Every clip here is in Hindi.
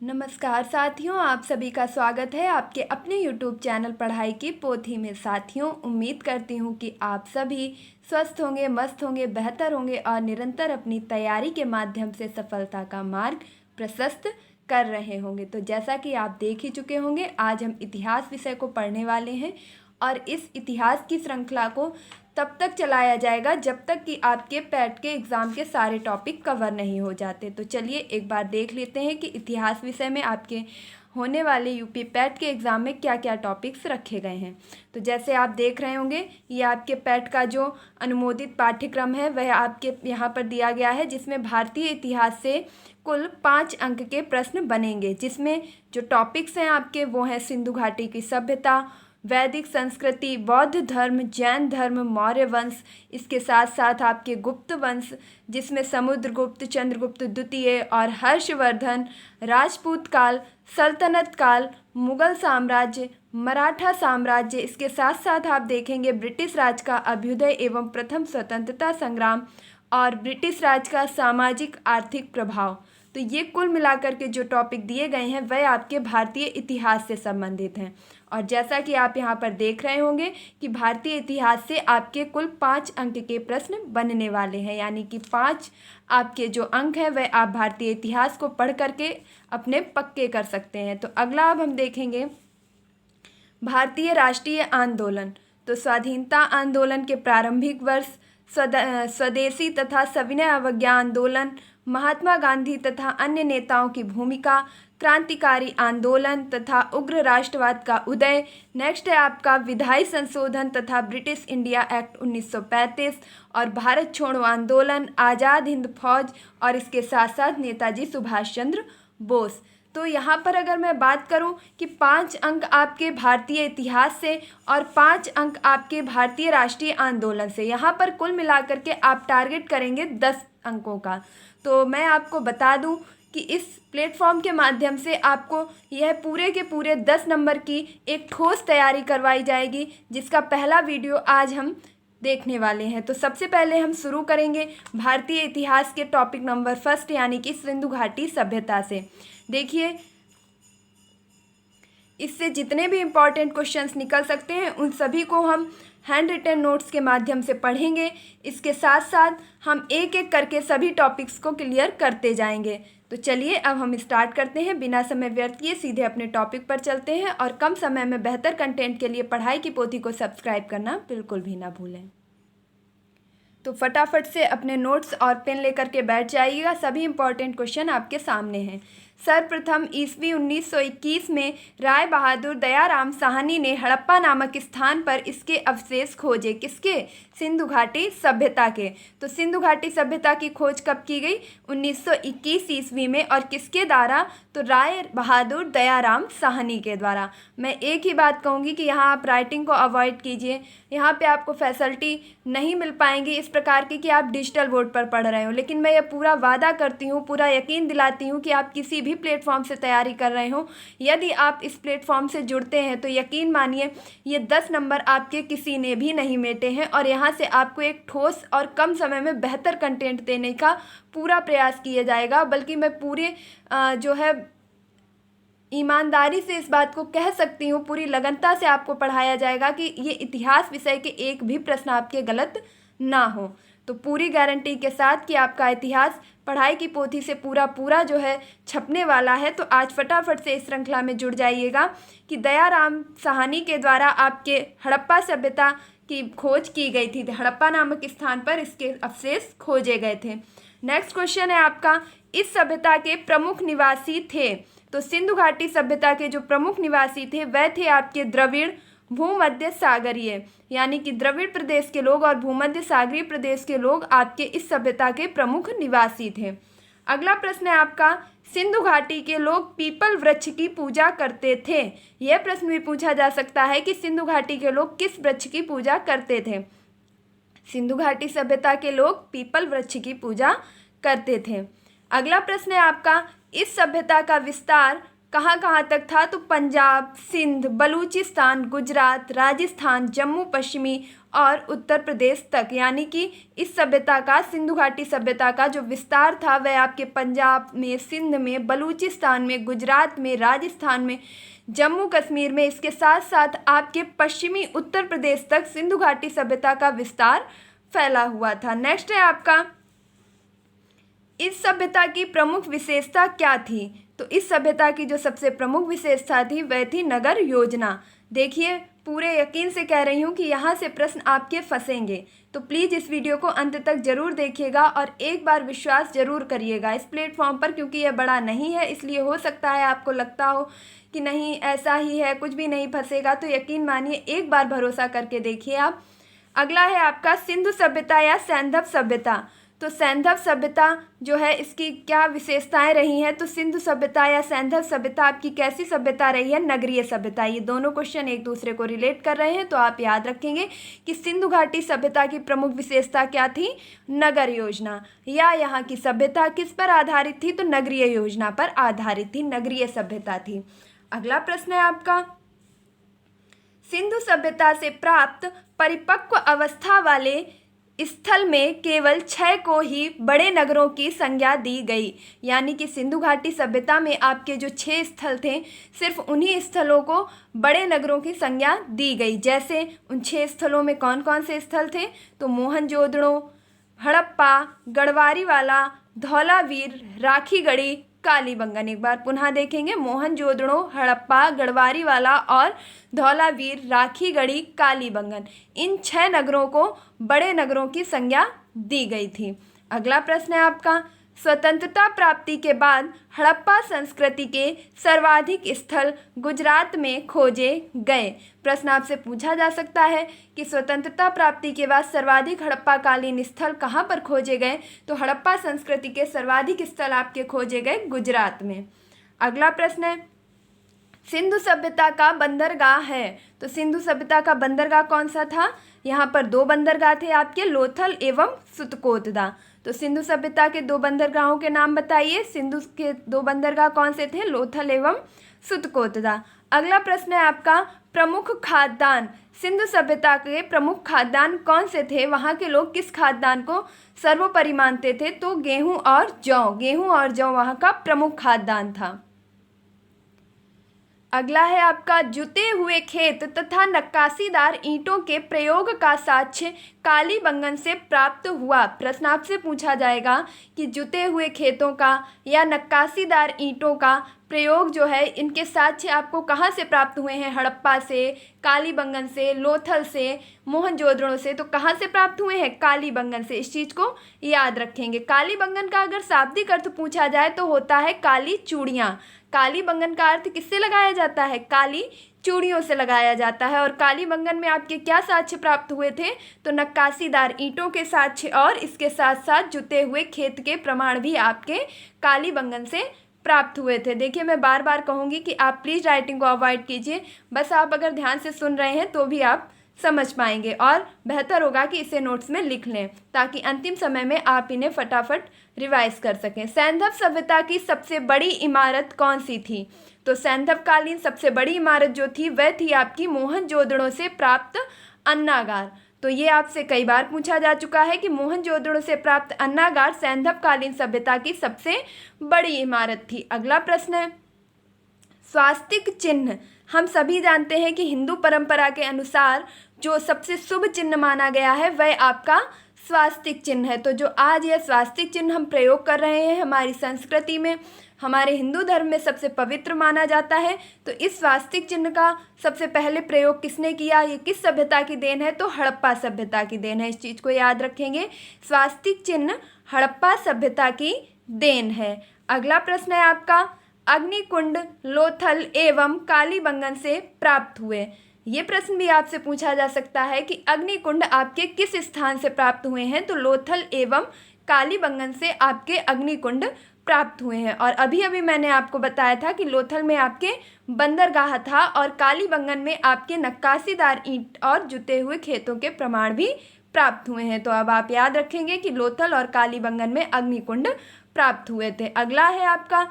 नमस्कार साथियों, आप सभी का स्वागत है आपके अपने YouTube चैनल पढ़ाई की पोथी में। साथियों, उम्मीद करती हूँ कि आप सभी स्वस्थ होंगे, मस्त होंगे, बेहतर होंगे और निरंतर अपनी तैयारी के माध्यम से सफलता का मार्ग प्रशस्त कर रहे होंगे। तो जैसा कि आप देख ही चुके होंगे, आज हम इतिहास विषय को पढ़ने वाले हैं और इस इतिहास की श्रृंखला को तब तक चलाया जाएगा जब तक कि आपके पैट के एग्ज़ाम के सारे टॉपिक कवर नहीं हो जाते। तो चलिए एक बार देख लेते हैं कि इतिहास विषय में आपके होने वाले यूपी पैट के एग्ज़ाम में क्या क्या टॉपिक्स रखे गए हैं। तो जैसे आप देख रहे होंगे, ये आपके पैट का जो अनुमोदित पाठ्यक्रम है वह आपके यहाँ पर दिया गया है, जिसमें भारतीय इतिहास से कुल 5 अंक के प्रश्न बनेंगे, जिसमें जो टॉपिक्स हैं आपके वो हैं सिंधु घाटी की सभ्यता, वैदिक संस्कृति, बौद्ध धर्म, जैन धर्म, मौर्य वंश, इसके साथ साथ आपके गुप्त वंश जिसमें समुद्रगुप्त, चंद्रगुप्त द्वितीय और हर्षवर्धन, राजपूत काल, सल्तनत काल, मुगल साम्राज्य, मराठा साम्राज्य, इसके साथ साथ आप देखेंगे ब्रिटिश राज का अभ्युदय एवं प्रथम स्वतंत्रता संग्राम और ब्रिटिश राज का सामाजिक आर्थिक प्रभाव। तो ये कुल मिलाकर के जो टॉपिक दिए गए हैं वह आपके भारतीय इतिहास से संबंधित हैं। और जैसा कि आप यहाँ पर देख रहे होंगे कि भारतीय इतिहास से आपके कुल 5 अंक के प्रश्न बनने वाले हैं, यानी कि 5 आपके जो अंक हैं वह आप भारतीय इतिहास को पढ़ करके अपने पक्के कर सकते हैं। तो अगला अब हम देखेंगे भारतीय राष्ट्रीय आंदोलन। तो स्वाधीनता आंदोलन के प्रारंभिक वर्ष, स्वदेशी तथा सविनय अवज्ञा आंदोलन, महात्मा गांधी तथा अन्य नेताओं की भूमिका, क्रांतिकारी आंदोलन तथा उग्र राष्ट्रवाद का उदय। नेक्स्ट है आपका विधायी संशोधन तथा ब्रिटिश इंडिया एक्ट 1935 और भारत छोड़ो आंदोलन, आज़ाद हिंद फौज और इसके साथ साथ नेताजी सुभाष चंद्र बोस। तो यहाँ पर अगर मैं बात करूँ कि 5 अंक आपके भारतीय इतिहास से और 5 अंक आपके भारतीय राष्ट्रीय आंदोलन से, यहाँ पर कुल मिलाकर के आप टारगेट करेंगे 10 अंकों का। तो मैं आपको बता दूं कि इस प्लेटफॉर्म के माध्यम से आपको यह पूरे के पूरे 10 नंबर की एक ठोस तैयारी करवाई जाएगी, जिसका पहला वीडियो आज हम देखने वाले हैं। तो सबसे पहले हम शुरू करेंगे भारतीय इतिहास के टॉपिक नंबर फर्स्ट, यानी कि सिंधु घाटी सभ्यता से। देखिए, इससे जितने भी इम्पॉर्टेंट क्वेश्चंस निकल सकते हैं उन सभी को हम हैंड रिटन नोट्स के माध्यम से पढ़ेंगे। इसके साथ साथ हम एक एक करके सभी टॉपिक्स को क्लियर करते जाएंगे। तो चलिए अब हम स्टार्ट करते हैं, बिना समय व्यर्थ किए सीधे अपने टॉपिक पर चलते हैं। और कम समय में बेहतर कंटेंट के लिए पढ़ाई की पोथी को सब्सक्राइब करना बिल्कुल भी ना भूलें। तो फटाफट से अपने नोट्स और पेन लेकर के बैठ जाइएगा, सभी इंपॉर्टेंट क्वेश्चन आपके सामने हैं। सर्वप्रथम ईस्वी 1921 में राय बहादुर दयाराम साहनी ने हड़प्पा नामक स्थान पर इसके अवशेष खोजे। किसके? सिंधु घाटी सभ्यता के। तो सिंधु घाटी सभ्यता की खोज कब की गई? 1921 ईस्वी में। और किसके द्वारा? तो राय बहादुर दयाराम साहनी के द्वारा। मैं एक ही बात कहूँगी कि यहाँ आप राइटिंग को अवॉइड कीजिए। यहाँ पे आपको फैसिलिटी नहीं मिल पाएंगी इस प्रकार की कि आप डिजिटल बोर्ड पर पढ़ रहे हो, लेकिन मैं ये पूरा वादा करती हूँ, पूरा यकीन दिलाती हूँ कि आप किसी भी प्लेटफॉर्म से तैयारी कर रहे हो, यदि आप इस प्लेटफॉर्म से जुड़ते हैं तो यकीन मानिए ये 10 नंबर आपके किसी ने भी नहीं मेटे हैं। और यहाँ से आपको एक ठोस और कम समय में बेहतर कंटेंट देने का पूरा प्रयास किया जाएगा। बल्कि मैं पूरे जो है ईमानदारी से इस बात को कह सकती हूँ, पूरी लगनता से आपको पढ़ाया जाएगा कि ये इतिहास विषय के एक भी प्रश्न आपके गलत ना हो। तो पूरी गारंटी के साथ कि आपका इतिहास पढ़ाई की पोथी से पूरा जो है छपने वाला है। तो आज फटाफट से इस श्रृंखला में जुड़ जाइएगा कि दयाराम साहनी के द्वारा आपके हड़प्पा सभ्यता की खोज की गई थी। हड़प्पा नामक स्थान पर इसके अवशेष खोजे गए थे। नेक्स्ट क्वेश्चन है आपका, इस सभ्यता के प्रमुख निवासी थे। तो सिंधु घाटी सभ्यता के जो प्रमुख निवासी थे वह थे आपके द्रविड़, भूमध्य सागरीय, यानी कि द्रविड़ प्रदेश के लोग और भूमध्य सागरीय प्रदेश के लोग आपके इस सभ्यता के प्रमुख निवासी थे। अगला प्रश्न है आपका, सिंधु घाटी के लोग पीपल वृक्ष की पूजा करते थे। यह प्रश्न भी पूछा जा सकता है कि सिंधु घाटी के लोग किस वृक्ष की पूजा करते थे। सिंधु घाटी सभ्यता के लोग पीपल वृक्ष की पूजा करते थे। अगला प्रश्न है आपका, इस सभ्यता का विस्तार कहाँ कहाँ तक था, तो पंजाब, सिंध, बलूचिस्तान, गुजरात, राजस्थान, जम्मू पश्चिमी और उत्तर प्रदेश तक। यानी कि इस सभ्यता का, सिंधु घाटी सभ्यता का जो विस्तार था वह आपके पंजाब में, सिंध में, बलूचिस्तान में, गुजरात में, राजस्थान में, जम्मू कश्मीर में, इसके साथ साथ आपके पश्चिमी उत्तर प्रदेश तक सिंधु घाटी सभ्यता का विस्तार फैला हुआ था। नेक्स्ट है आपका, इस सभ्यता की प्रमुख विशेषता क्या थी। तो इस सभ्यता की जो सबसे प्रमुख विशेषता थी वह थी नगर योजना। देखिए, पूरे यकीन से कह रही हूँ कि यहाँ से प्रश्न आपके फंसेंगे, तो प्लीज़ इस वीडियो को अंत तक ज़रूर देखिएगा और एक बार विश्वास ज़रूर करिएगा इस प्लेटफॉर्म पर, क्योंकि यह बड़ा नहीं है, इसलिए हो सकता है आपको लगता हो कि नहीं ऐसा ही है, कुछ भी नहीं फंसेगा। तो यकीन मानिए, एक बार भरोसा करके देखिए आप। अगला है आपका सिंधु सभ्यता या सैंधव सभ्यता। तो सैंधव सभ्यता जो है, इसकी क्या विशेषताएं रही हैं। तो सिंधु सभ्यता या सैंधव सभ्यता आपकी कैसी सभ्यता रही है, नगरीय सभ्यता। ये दोनों क्वेश्चन एक दूसरे को रिलेट कर रहे हैं, तो आप याद रखेंगे कि सिंधु घाटी सभ्यता की प्रमुख विशेषता क्या थी, नगर योजना। या यहाँ की सभ्यता किस पर आधारित थी, तो नगरीय योजना पर आधारित थी, नगरीय सभ्यता थी। अगला प्रश्न है आपका, सिंधु सभ्यता से प्राप्त परिपक्व अवस्था वाले स्थल में केवल 6 को ही बड़े नगरों की संज्ञा दी गई। यानी कि सिंधु घाटी सभ्यता में आपके जो 6 स्थल थे, सिर्फ उन्हीं स्थलों को बड़े नगरों की संज्ञा दी गई। जैसे उन 6 स्थलों में कौन कौन से स्थल थे, तो मोहनजोदड़ो, हड़प्पा, गढ़वारीवाला, धौलावीर, राखीगढ़ी, कालीबंगन। एक बार पुनः देखेंगे, मोहनजोदड़ो, हड़प्पा, गढ़वारीवाला और धौलावीर, राखीगढ़ी, कालीबंगन। इन 6 नगरों को बड़े नगरों की संज्ञा दी गई थी। अगला प्रश्न है आपका, स्वतंत्रता प्राप्ति के बाद हड़प्पा संस्कृति के सर्वाधिक स्थल गुजरात में खोजे गए। प्रश्न आपसे पूछा जा सकता है कि स्वतंत्रता प्राप्ति के बाद सर्वाधिक हड़प्पा कालीन स्थल कहाँ पर खोजे गए। तो हड़प्पा संस्कृति के सर्वाधिक स्थल आपके खोजे गए गुजरात में। अगला प्रश्न है, सिंधु सभ्यता का बंदरगाह है। तो सिंधु सभ्यता का बंदरगाह कौन सा था, यहाँ पर 2 बंदरगाह थे आपके, लोथल एवं सुतकोतदा। तो सिंधु सभ्यता के 2 बंदरगाहों के नाम बताइए। सिंधु के 2 बंदरगाह कौन से थे, लोथल एवं सुतकोतदा। अगला प्रश्न है आपका, प्रमुख खाद्यान्न। सिंधु सभ्यता के प्रमुख खाद्यान्न कौन से थे, वहाँ के लोग किस खाद्यान्न को सर्वोपरि मानते थे। तो गेहूँ और जौ। गेहूँ और जौ वहाँ का प्रमुख खाद्यान्न था। अगला है आपका, जुते हुए खेत तथा नक्काशीदार ईंटों के प्रयोग का साक्ष्य कालीबंगन से प्राप्त हुआ। प्रश्न आपसे पूछा जाएगा कि जुते हुए खेतों का या नक्काशीदार ईंटों का प्रयोग जो है, इनके साक्ष्य आपको कहाँ से प्राप्त हुए हैं, हड़प्पा से, कालीबंगन से, लोथल से, मोहनजोदड़ो से। तो कहाँ से प्राप्त हुए हैं, कालीबंगन से। इस चीज़ को याद रखेंगे। कालीबंगन का अगर शाब्दिक अर्थ पूछा जाए तो होता है काली चूड़ियाँ। कालीबंगन का अर्थ किससे लगाया जाता है, काली चूड़ियों से लगाया जाता है। और कालीबंगन में आपके क्या साक्ष्य प्राप्त हुए थे, तो नक्काशीदार ईंटों के साक्ष्य और इसके साथ साथ जुते हुए खेत के प्रमाण भी आपके कालीबंगन से प्राप्त हुए थे। देखिए, मैं बार बार कहूँगी कि आप प्लीज़ राइटिंग को अवॉइड कीजिए, बस आप अगर ध्यान से सुन रहे हैं तो भी आप समझ पाएंगे, और बेहतर होगा कि इसे नोट्स में लिख लें ताकि अंतिम समय में आप इन्हें फटाफट रिवाइज कर सकें। सैंधव सभ्यता की सबसे बड़ी इमारत कौन सी थी। तो सैंधवकालीन सबसे बड़ी इमारत जो थी वह थी आपकी मोहनजोदड़ो से प्राप्त अन्नागार। तो ये आपसे कई बार पूछा जा चुका है कि मोहनजोदड़ो से प्राप्त अन्नागार सैंधवकालीन सभ्यता की सबसे बड़ी इमारत थी। अगला प्रश्न है, स्वास्तिक चिन्ह। हम सभी जानते हैं कि हिंदू परंपरा के अनुसार जो सबसे शुभ चिन्ह माना गया है वह आपका स्वास्तिक चिन्ह है। तो जो आज यह स्वास्तिक चिन्ह हम प्रयोग कर रहे हैं, हमारी संस्कृति में, हमारे हिंदू धर्म में सबसे पवित्र माना जाता है। तो इस स्वास्तिक चिन्ह का सबसे पहले प्रयोग किसने किया, ये किस सभ्यता की देन है, तो हड़प्पा सभ्यता की देन है। इस चीज़ को याद रखेंगे, स्वास्तिक चिन्ह हड़प्पा सभ्यता की देन है। अगला प्रश्न है आपका, अग्निकुंड लोथल एवं कालीबंगन से प्राप्त हुए। ये प्रश्न भी आपसे पूछा जा सकता है कि अग्निकुंड आपके किस स्थान से प्राप्त हुए हैं। तो लोथल एवं कालीबंगन से आपके अग्निकुंड प्राप्त हुए हैं। और अभी अभी मैंने आपको बताया था कि लोथल में आपके बंदरगाह था और कालीबंगन में आपके नक्काशीदार ईंट और जुते हुए खेतों के प्रमाण भी प्राप्त हुए हैं। तो अब आप याद रखेंगे कि लोथल और कालीबंगन में अग्निकुंड प्राप्त हुए थे। अगला है आपका,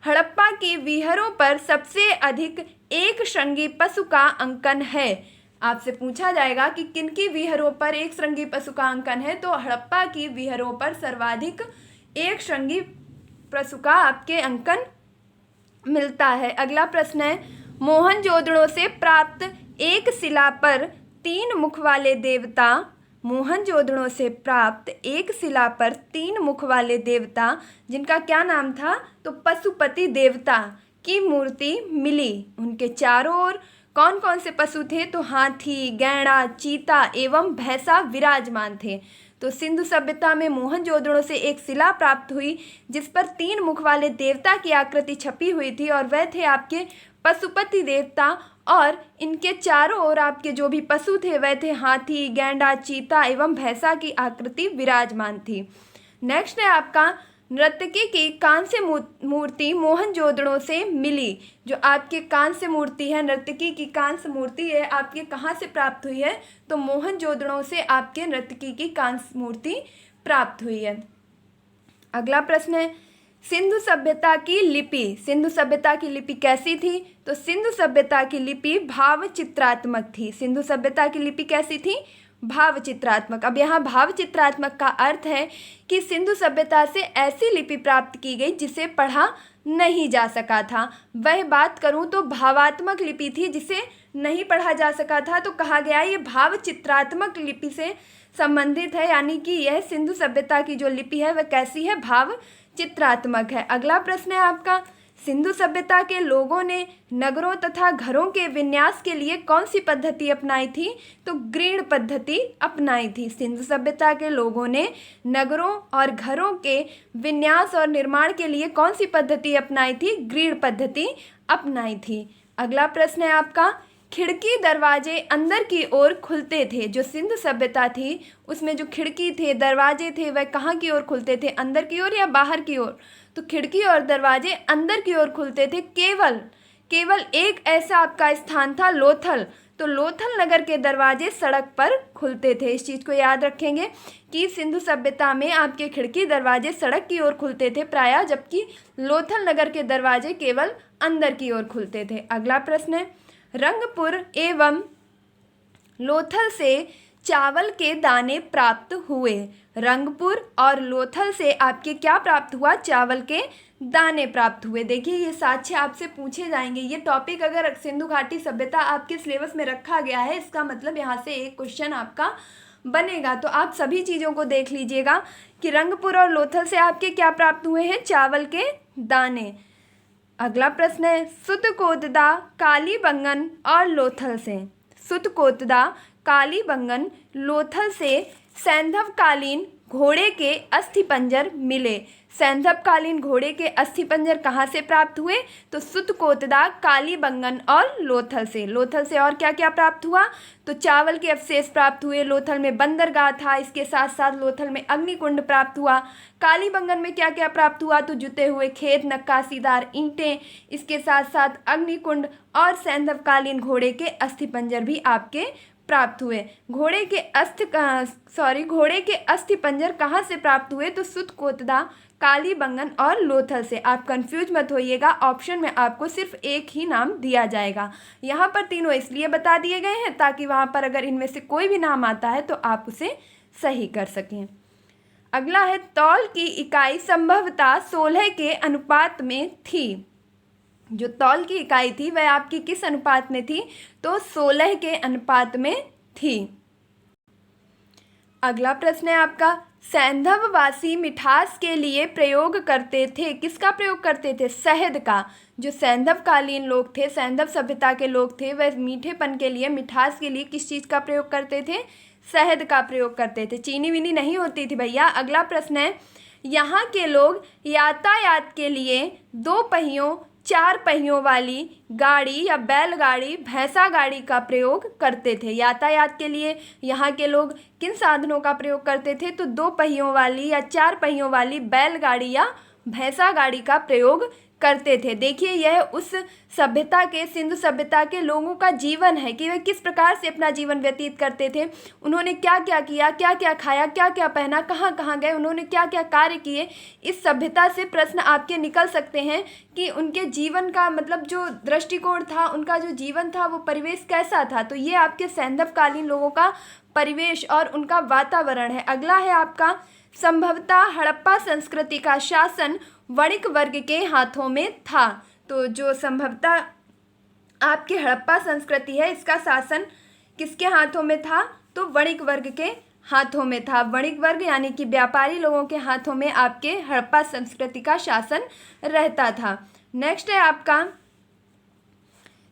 हड़प्पा की विहरों पर सबसे अधिक एक श्रृंगी पशु का अंकन है। आपसे पूछा जाएगा कि किनकी विहरों पर एक श्रृंगी पशु का अंकन है, तो हड़प्पा की विहरों पर सर्वाधिक एक श्रृंगी पशु का आपके अंकन मिलता है। अगला प्रश्न है, मोहनजोदड़ो से प्राप्त एक शिला पर 3 मुख वाले देवता, मोहनजोदड़ो से प्राप्त एक शिला पर 3 मुख वाले देवता जिनका क्या नाम था, तो पशुपति देवता की मूर्ति मिली। उनके चारों ओर कौन कौन से पशु थे, तो हाथी, गैंडा, चीता एवं भैंसा विराजमान थे। तो सिंधु सभ्यता में मोहनजोदड़ो से एक शिला प्राप्त हुई जिस पर 3 मुख वाले देवता की आकृति छपी हुई थी और वह थे आपके पशुपति देवता, और इनके चारों ओर आपके जो भी पशु थे वह थे हाथी, गैंडा, चीता एवं भैंसा की आकृति विराजमान थी। नेक्स्ट है आपका, नर्तकी की कांस्य मूर्ति मोहनजोदड़ो से मिली। जो आपके कांस्य मूर्ति है, नर्तकी की कांस्य मूर्ति है, आपके कहाँ से प्राप्त हुई है, तो मोहनजोदड़ो से आपके नर्तकी की कांस्य मूर्ति प्राप्त हुई है। अगला प्रश्न है, सिंधु सभ्यता की लिपि, सिंधु सभ्यता की लिपि कैसी थी, तो सिंधु सभ्यता की लिपि भाव चित्रात्मक थी। सिंधु सभ्यता की लिपि कैसी थी, भाव चित्रात्मक। अब यहाँ भाव चित्रात्मक का अर्थ है कि सिंधु सभ्यता से ऐसी लिपि प्राप्त की गई जिसे पढ़ा नहीं जा सका था। वह बात करूँ तो भावात्मक लिपि थी जिसे नहीं पढ़ा जा सका था, तो कहा गया ये भाव चित्रात्मक लिपि से संबंधित है, यानी कि यह सिंधु सभ्यता की जो लिपि है वह कैसी है, भाव चित्रात्मक है। अगला प्रश्न है आपका, सिंधु सभ्यता के लोगों ने नगरों तथा घरों के विन्यास के लिए कौन सी पद्धति अपनाई थी, तो ग्रीड पद्धति अपनाई थी। सिंधु सभ्यता के लोगों ने नगरों और घरों के विन्यास और निर्माण के लिए कौन सी पद्धति अपनाई थी, ग्रीड पद्धति अपनाई थी। अगला प्रश्न है आपका, खिड़की दरवाजे अंदर की ओर खुलते थे। जो सिंधु सभ्यता थी उसमें जो खिड़की थे, दरवाजे थे, वह कहाँ की ओर खुलते थे, अंदर की ओर या बाहर की ओर, तो खिड़की और दरवाजे अंदर की ओर खुलते थे। केवल एक ऐसा आपका स्थान था लोथल, तो लोथल नगर के दरवाजे सड़क पर खुलते थे। इस चीज़ को याद रखेंगे कि सिंधु सभ्यता में आपके खिड़की दरवाजे सड़क की ओर खुलते थे प्रायः, जबकि लोथल नगर के दरवाजे केवल अंदर की ओर खुलते थे। अगला प्रश्न है, रंगपुर एवं लोथल से चावल के दाने प्राप्त हुए। रंगपुर और लोथल से आपके क्या प्राप्त हुआ, चावल के दाने प्राप्त हुए। देखिए ये साक्ष्य आपसे पूछे जाएंगे। ये टॉपिक अगर सिंधु घाटी सभ्यता आपके सिलेबस में रखा गया है, इसका मतलब यहाँ से एक क्वेश्चन आपका बनेगा। तो आप सभी चीज़ों को देख लीजिएगा कि रंगपुर और लोथल से आपके क्या प्राप्त हुए हैं, चावल के दाने। अगला प्रश्न है, सुतकोतदा, कालीबंगन और लोथल से, सुतकोतदा, कालीबंगन, लोथल से सैंधवकालीन घोड़े के अस्थिपंजर मिले। सैंधवकालीन घोड़े के अस्थिपंजर कहाँ से प्राप्त हुए, तो सुतकोतदा, कालीबंगन और लोथल से। लोथल से और क्या क्या प्राप्त हुआ, तो चावल के अवशेष प्राप्त हुए, लोथल में बंदरगाह था, इसके साथ साथ लोथल में अग्निकुंड प्राप्त हुआ। कालीबंगन में क्या क्या प्राप्त हुआ, तो जुते हुए खेत, नक्काशीदार ईंटें, इसके साथ साथ अग्निकुंड और सैंधवकालीन घोड़े के अस्थिपंजर भी आपके प्राप्त हुए। घोड़े के अस्थिपंजर कहाँ से प्राप्त हुए, तो सुतकोतदा, कालीबंगन और लोथल से। आप कंफ्यूज मत होइएगा, ऑप्शन में आपको सिर्फ एक ही नाम दिया जाएगा। यहाँ पर तीनों इसलिए बता दिए गए हैं ताकि वहाँ पर अगर इनमें से कोई भी नाम आता है तो आप उसे सही कर सकें। अगला है, तौल की इकाई संभवतः 16 के अनुपात में थी। जो तौल की इकाई थी वह आपकी किस अनुपात में थी, तो 16 के अनुपात में थी। अगला प्रश्न है आपका, सैंधववासी मिठास के लिए प्रयोग करते थे, किसका प्रयोग करते थे, शहद का। जो सैंधवकालीन लोग थे, सैंधव सभ्यता के लोग थे, वह मीठेपन के लिए, मिठास के लिए किस चीज़ का प्रयोग करते थे, शहद का प्रयोग करते थे। चीनी विनी नहीं होती थी भैया। अगला प्रश्न है, यहाँ के लोग यातायात के लिए 2 पहियों 4 पहियों वाली गाड़ी या बैलगाड़ी, भैंसा गाड़ी का प्रयोग करते थे। यातायात के लिए यहाँ के लोग किन साधनों का प्रयोग करते थे, तो 2 पहियों वाली या 4 पहियों वाली बैलगाड़ी या भैंसा गाड़ी का प्रयोग करते थे। देखिए यह उस सभ्यता के, सिंधु सभ्यता के लोगों का जीवन है कि वे किस प्रकार से अपना जीवन व्यतीत करते थे। उन्होंने क्या क्या किया, क्या क्या खाया, क्या क्या पहना, कहाँ कहाँ गए, उन्होंने क्या क्या कार्य किए। इस सभ्यता से प्रश्न आपके निकल सकते हैं कि उनके जीवन का मतलब जो दृष्टिकोण था, उनका जो जीवन था, वो परिवेश कैसा था। तो ये आपके सैंधवकालीन लोगों का परिवेश और उनका वातावरण है। अगला है आपका, संभवतः हड़प्पा संस्कृति का शासन वणिक वर्ग के हाथों में था। तो जो संभवतः आपकी हड़प्पा संस्कृति है, इसका शासन किसके हाथों में था, तो वणिक वर्ग के हाथों में था। वणिक वर्ग यानी कि व्यापारी लोगों के हाथों में आपके हड़प्पा संस्कृति का शासन रहता था। नेक्स्ट है आपका,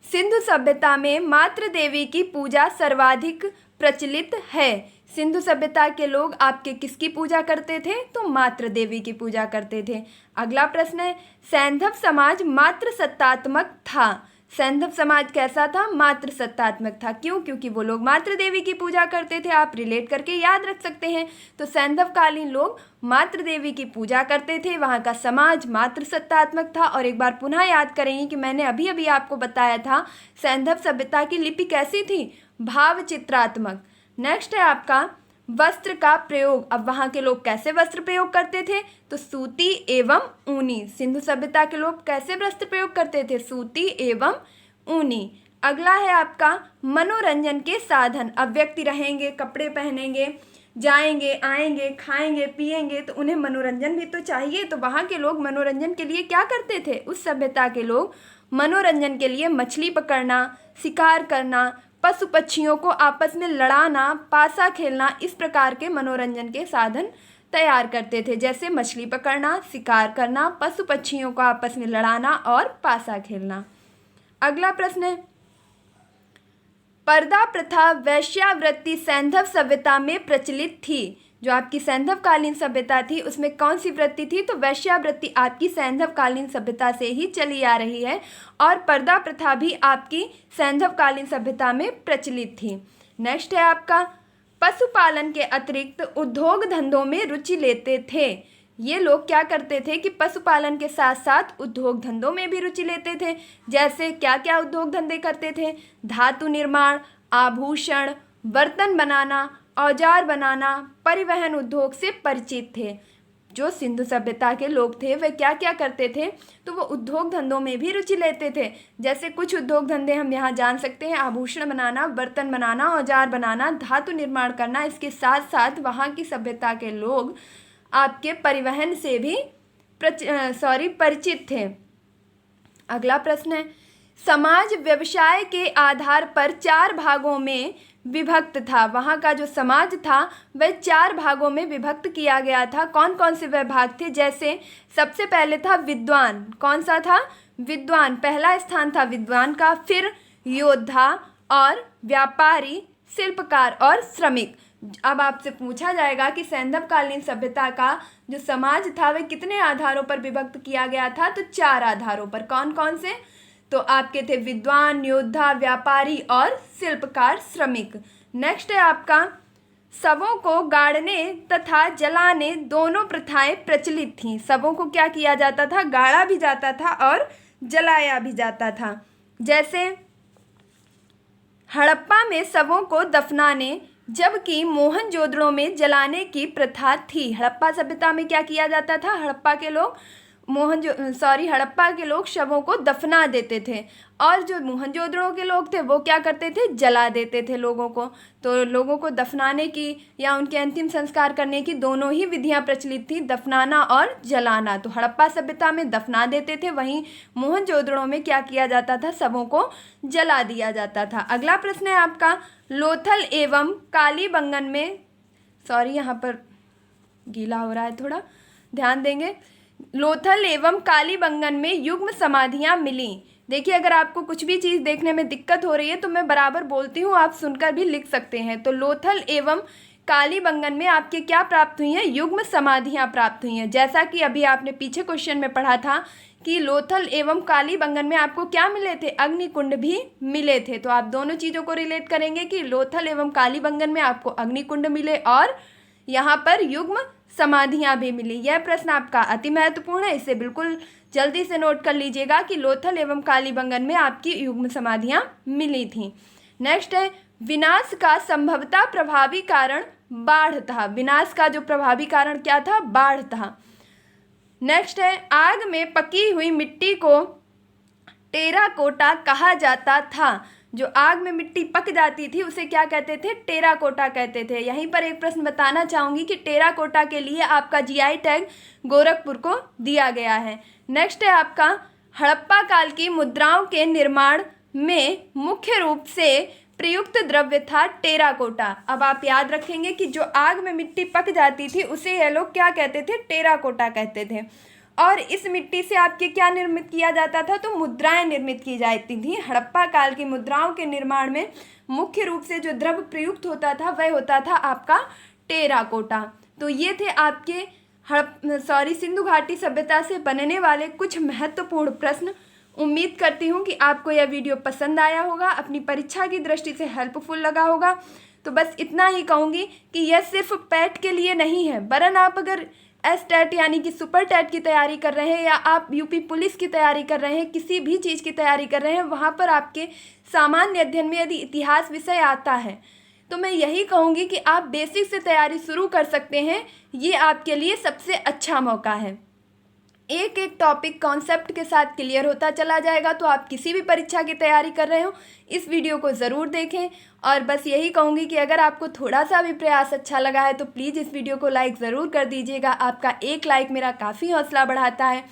सिंधु सभ्यता में मातृ देवी की पूजा सर्वाधिक प्रचलित है। सिंधु सभ्यता के लोग आपके किसकी पूजा करते थे, तो मातृ देवी की पूजा करते थे। अगला प्रश्न है, सैंधव समाज मातृ सत्तात्मक था। सैंधव समाज कैसा था, मातृ सत्तात्मक था। क्यों, क्योंकि वो लोग मातृ देवी की पूजा करते थे। आप रिलेट करके याद रख सकते हैं। तो सैंधवकालीन लोग मातृ देवी की पूजा करते थे, वहाँ का समाज मातृ सत्तात्मक था। और एक बार पुनः याद करेंगे कि मैंने अभी अभी आपको बताया था सैंधव सभ्यता की लिपि कैसी थी, भाव चित्रात्मक। नेक्स्ट है आपका, वस्त्र का प्रयोग। अब वहाँ के लोग कैसे वस्त्र प्रयोग करते थे, तो सूती एवं ऊनी। सिंधु सभ्यता के लोग कैसे वस्त्र प्रयोग करते थे, सूती एवं ऊनी। अगला है आपका, मनोरंजन के साधन। अब व्यक्ति रहेंगे, कपड़े पहनेंगे, जाएंगे, आएंगे, खाएंगे, पिएंगे, तो उन्हें मनोरंजन भी तो चाहिए। तो वहाँ के लोग मनोरंजन के लिए क्या करते थे, उस सभ्यता के लोग मनोरंजन के लिए मछली पकड़ना, शिकार करना, पशु पक्षियों को आपस में लड़ाना, पासा खेलना, इस प्रकार के मनोरंजन के साधन तैयार करते थे। जैसे मछली पकड़ना, शिकार करना, पशु पक्षियों को आपस में लड़ाना और पासा खेलना। अगला प्रश्न है, पर्दा प्रथा वैश्यावृत्ति सैंधव सभ्यता में प्रचलित थी। जो आपकी सैंधवकालीन सभ्यता थी उसमें कौन सी वृत्ति थी, तो वैश्यावृत्ति आपकी सैंधवकालीन सभ्यता से ही चली आ रही है। और पर्दा प्रथा भी आपकी सैंधवकालीन सभ्यता में प्रचलित थी। नेक्स्ट है आपका, पशुपालन के अतिरिक्त उद्योग धंधों में रुचि लेते थे। ये लोग क्या करते थे कि पशुपालन के साथ साथ उद्योग धंधों में भी रुचि लेते थे। जैसे क्या क्या उद्योग धंधे करते थे, धातु निर्माण, आभूषण, बर्तन बनाना, औजार बनाना, परिवहन उद्योग से परिचित थे। जो सिंधु सभ्यता के लोग थे वे क्या क्या करते थे, तो वो उद्योग धंधों में भी रुचि लेते थे। जैसे कुछ उद्योग धंधे हम यहाँ जान सकते हैं, आभूषण बनाना, बर्तन बनाना, औजार बनाना, धातु निर्माण करना। इसके साथ साथ वहाँ की सभ्यता के लोग आपके परिवहन से भी परिचित थे। अगला प्रश्न है, समाज व्यवसाय के आधार पर 4 भागों में विभक्त था। वहाँ का जो समाज था वह 4 भागों में विभक्त किया गया था। कौन कौन से वह भाग थे, जैसे सबसे पहले था विद्वान। कौन सा था, विद्वान, पहला स्थान था विद्वान का। फिर योद्धा और व्यापारी, शिल्पकार और श्रमिक। अब आपसे पूछा जाएगा कि सैंधवकालीन सभ्यता का जो समाज था वह कितने आधारों पर विभक्त किया गया था, तो 4 आधारों पर। कौन कौन से, तो आपके थे विद्वान, योद्धा, व्यापारी और शिल्पकार, श्रमिक। नेक्स्ट है आपका, शवों को गाड़ने तथा जलाने दोनों प्रथाएं प्रचलित थीं। शवों को क्या किया जाता था, गाड़ा भी जाता था और जलाया भी जाता था। जैसे हड़प्पा में शवों को दफनाने, जबकि मोहनजोदड़ो में जलाने की प्रथा थी। हड़प्पा सभ्यता में क्या किया जाता था, हड़प्पा के लोग शवों को दफना देते थे, और जो मोहनजोदड़ो के लोग थे वो क्या करते थे, जला देते थे लोगों को। तो लोगों को दफनाने की या उनके अंतिम संस्कार करने की दोनों ही विधियां प्रचलित थी, दफनाना और जलाना। तो हड़प्पा सभ्यता में दफना देते थे, वहीं मोहनजोदड़ो में क्या किया जाता था, शवों को जला दिया जाता था। अगला प्रश्न है आपका, लोथल एवं कालीबंगन में, यहाँ पर गीला हो रहा है, थोड़ा ध्यान देंगे। लोथल एवं कालीबंगन में युग्म समाधियां मिली। देखिए अगर आपको कुछ भी चीज़ देखने में दिक्कत हो रही है तो मैं बराबर बोलती हूँ, आप सुनकर भी लिख सकते हैं। तो लोथल एवं कालीबंगन में आपके क्या प्राप्त हुई हैं, युग्म समाधियां प्राप्त हुई हैं। जैसा कि अभी आपने पीछे क्वेश्चन में पढ़ा था कि लोथल एवं कालीबंगन में आपको क्या मिले थे, अग्निकुंड भी मिले थे। तो आप दोनों चीज़ों को रिलेट करेंगे कि लोथल एवं कालीबंगन में आपको अग्निकुंड मिले और यहाँ पर युग्म समाधियां भी मिली। यह प्रश्न आपका अति महत्वपूर्ण है, इसे बिल्कुल जल्दी से नोट कर लीजिएगा कि लोथल एवं कालीबंगन में आपकी युग्म समाधियां मिली थी। नेक्स्ट है, विनाश का संभवतः प्रभावी कारण बाढ़ था। विनाश का जो प्रभावी कारण क्या था? बाढ़ था। नेक्स्ट है, आग में पकी हुई मिट्टी को टेराकोटा कहा जाता था। जो आग में मिट्टी पक जाती थी उसे क्या कहते थे? टेराकोटा कहते थे। यहीं पर एक प्रश्न बताना चाहूँगी कि टेराकोटा के लिए आपका जीआई टैग गोरखपुर को दिया गया है। नेक्स्ट है आपका, हड़प्पा काल की मुद्राओं के निर्माण में मुख्य रूप से प्रयुक्त द्रव्य था टेराकोटा। अब आप याद रखेंगे कि जो आग में मिट्टी पक जाती थी उसे ये लोग क्या कहते थे? टेराकोटा कहते थे। और इस मिट्टी से आपके क्या निर्मित किया जाता था? तो मुद्राएं निर्मित की जाती थी। हड़प्पा काल की मुद्राओं के निर्माण में मुख्य रूप से जो द्रव्य प्रयुक्त होता था वह होता था आपका टेराकोटा। तो ये थे आपके सिंधु घाटी सभ्यता से बनने वाले कुछ महत्वपूर्ण प्रश्न। उम्मीद करती हूँ कि आपको यह वीडियो पसंद आया होगा, अपनी परीक्षा की दृष्टि से हेल्पफुल लगा होगा। तो बस इतना ही कहूँगी कि यह सिर्फ पैट के लिए नहीं है, वरन आप अगर एस-टेट यानी कि सुपर टेट की तैयारी कर रहे हैं या आप यूपी पुलिस की तैयारी कर रहे हैं, किसी भी चीज़ की तैयारी कर रहे हैं, वहाँ पर आपके सामान्य अध्ययन में यदि इतिहास विषय आता है तो मैं यही कहूँगी कि आप बेसिक से तैयारी शुरू कर सकते हैं। ये आपके लिए सबसे अच्छा मौका है। एक एक टॉपिक कॉन्सेप्ट के साथ क्लियर होता चला जाएगा। तो आप किसी भी परीक्षा की तैयारी कर रहे हो इस वीडियो को ज़रूर देखें। और बस यही कहूँगी कि अगर आपको थोड़ा सा भी प्रयास अच्छा लगा है तो प्लीज़ इस वीडियो को लाइक ज़रूर कर दीजिएगा। आपका एक लाइक मेरा काफ़ी हौसला बढ़ाता है,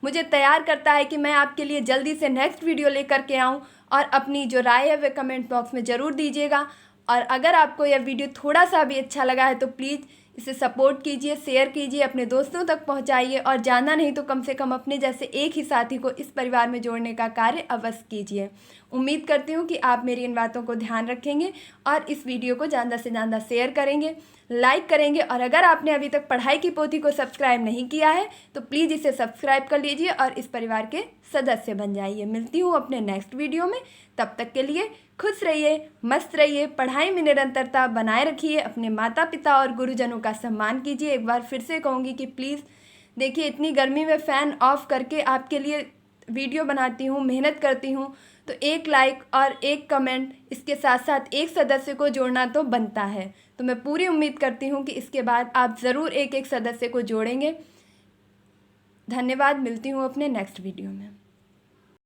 मुझे तैयार करता है कि मैं आपके लिए जल्दी से नेक्स्ट वीडियो लेकर के आऊँ। और अपनी जो राय है वह कमेंट बॉक्स में ज़रूर दीजिएगा। और अगर आपको यह वीडियो थोड़ा सा भी अच्छा लगा है तो प्लीज़ इसे सपोर्ट कीजिए, शेयर कीजिए, अपने दोस्तों तक पहुंचाइए और जानना नहीं तो कम से कम अपने जैसे एक ही साथी को इस परिवार में जोड़ने का कार्य अवश्य कीजिए। उम्मीद करती हूं कि आप मेरी इन बातों को ध्यान रखेंगे और इस वीडियो को ज़्यादा से ज़्यादा शेयर करेंगे, लाइक करेंगे। और अगर आपने अभी तक पढ़ाई की पोथी को सब्सक्राइब नहीं किया है तो प्लीज़ इसे सब्सक्राइब कर लीजिए और इस परिवार के सदस्य बन जाइए। मिलती हूँ अपने नेक्स्ट वीडियो में, तब तक के लिए खुश रहिए, मस्त रहिए, पढ़ाई में निरंतरता बनाए रखिए, अपने माता पिता और गुरुजनों का सम्मान कीजिए। एक बार फिर से कहूँगी कि प्लीज़ देखिए, इतनी गर्मी में फ़ैन ऑफ करके आपके लिए वीडियो बनाती हूँ, मेहनत करती हूँ, तो एक लाइक और एक कमेंट, इसके साथ साथ एक सदस्य को जोड़ना तो बनता है। तो मैं पूरी उम्मीद करती हूँ कि इसके बाद आप ज़रूर एक एक सदस्य को जोड़ेंगे। धन्यवाद। मिलती हूँ अपने नेक्स्ट वीडियो में।